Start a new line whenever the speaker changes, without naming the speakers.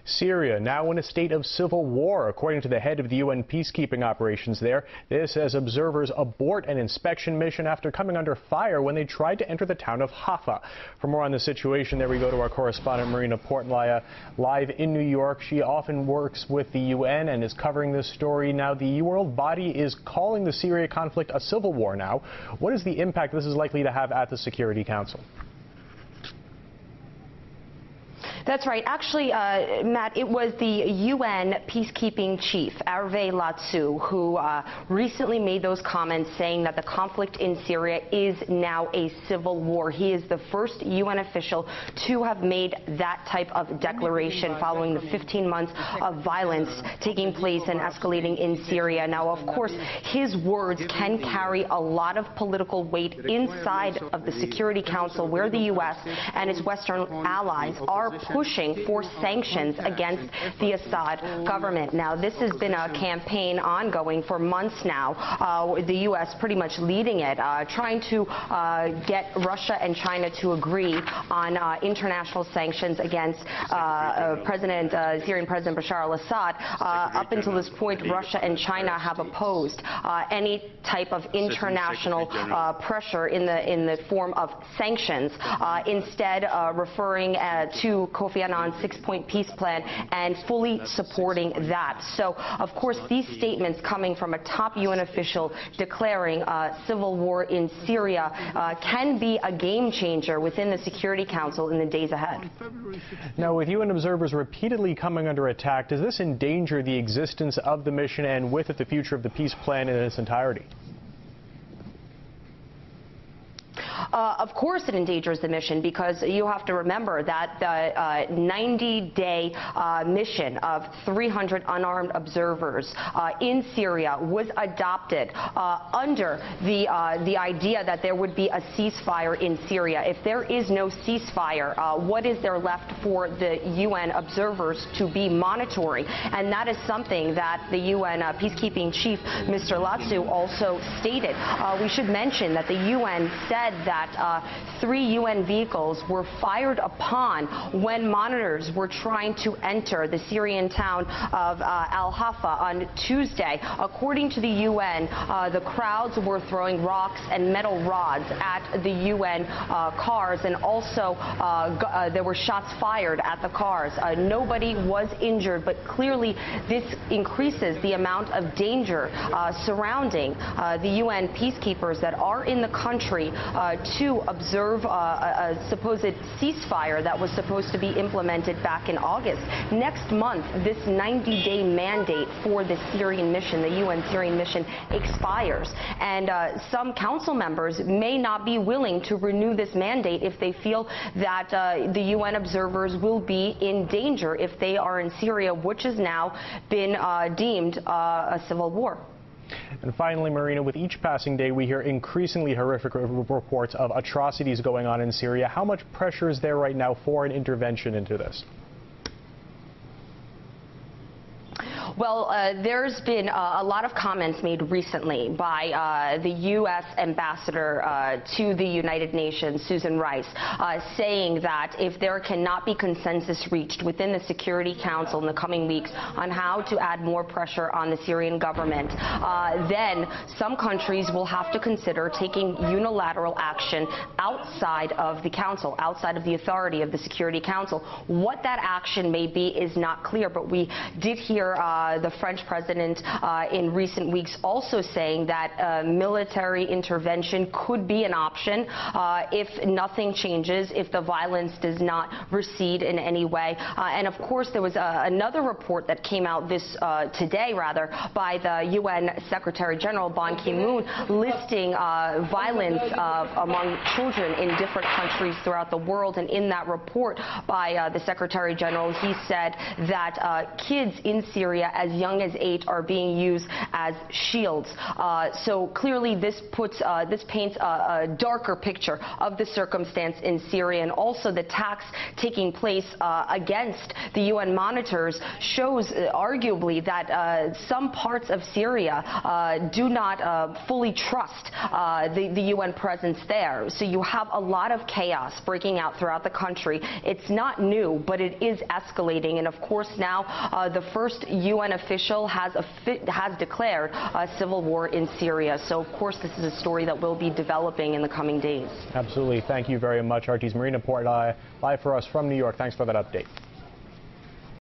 Syria now in a state of civil war, according to the head of the UN peacekeeping operations there. This as observers abort an inspection mission after coming under fire when they tried to enter the town of Haifa. For more on the situation, there we go to our correspondent Marina Portnaya live in New York. She often works with the UN and is covering this story. Now, the world body is calling the Syria conflict a civil war now. What is the impact this is likely to have at the Security Council?
That's right. Actually, Matt, it was the UN peacekeeping chief, Hervé Latsou, who recently made those comments saying that the conflict in Syria is now a civil war. He is the first UN official to have made that type of declaration following the 15 months of violence taking place and escalating in Syria. Now, of course, his words can carry a lot of political weight inside of the Security Council, where the U.S. and its Western allies are pushing for sanctions against the Assad government. Now, this has been a campaign ongoing for months now, the U.S. pretty much leading it, trying to get Russia and China to agree on international sanctions against Syrian President Bashar al-Assad. Up until this point, Russia and China have opposed any type of international pressure in the form of sanctions, instead referring to Kofi Annan's 6-point peace plan and fully supporting that. So, of course, these statements coming from a top UN official declaring civil war in Syria can be a game changer within the Security Council in the days ahead.
Now, with UN observers repeatedly coming under attack, does this endanger the existence of the mission and with it the future of the peace plan in its entirety?
Of course it endangers the mission, because you have to remember that the 90-day mission of 300 unarmed observers in Syria was adopted under the idea that there would be a ceasefire in Syria. If there is no ceasefire, what is there left for the UN observers to be monitoring? And that is something that the UN peacekeeping chief, Mr. Latsou, also stated. We should mention that the UN said that 3 UN vehicles were fired upon when monitors were trying to enter the Syrian town of Al-Haifa on Tuesday. According to the UN, the crowds were throwing rocks and metal rods at the UN cars, and also there were shots fired at the cars. Nobody was injured, but clearly this increases the amount of danger surrounding the UN peacekeepers that are in the country to observe a supposed ceasefire that was supposed to be implemented back in August. Next month, this 90-day mandate for the Syrian mission, the UN Syrian mission, expires. And some council members may not be willing to renew this mandate if they feel that the UN observers will be in danger if they are in Syria, which has now been deemed a civil war.
And finally, Marina, with each passing day, we hear increasingly horrific reports of atrocities going on in Syria. How much pressure is there right now for an intervention into this?
Well, there's been a lot of comments made recently by the U.S. ambassador to the United Nations, Susan Rice, saying that if there cannot be consensus reached within the Security Council in the coming weeks on how to add more pressure on the Syrian government, then some countries will have to consider taking unilateral action outside of the Council, outside of the authority of the Security Council. What that action may be is not clear, but we did hear the French president in recent weeks also saying that military intervention could be an option if nothing changes, if the violence does not recede in any way. And of course, there was another report that came out today by the UN Secretary General Ban Ki-moon listing violence among children in different countries throughout the world. And in that report by the Secretary General, he said that kids in Syria as young as 8 are being used as shields. So clearly this paints a darker picture of the circumstance in Syria, and also the attacks taking place against the UN monitors shows arguably that some parts of Syria do not fully trust the UN presence there. So you have a lot of chaos breaking out throughout the country. It's not new, but it is escalating. And of course now the first UN official has declared a civil war in Syria. So of course this is a story that will be developing in the coming days.
Absolutely. Thank you very much. RT's Marina Port live for us from New York. Thanks for that update.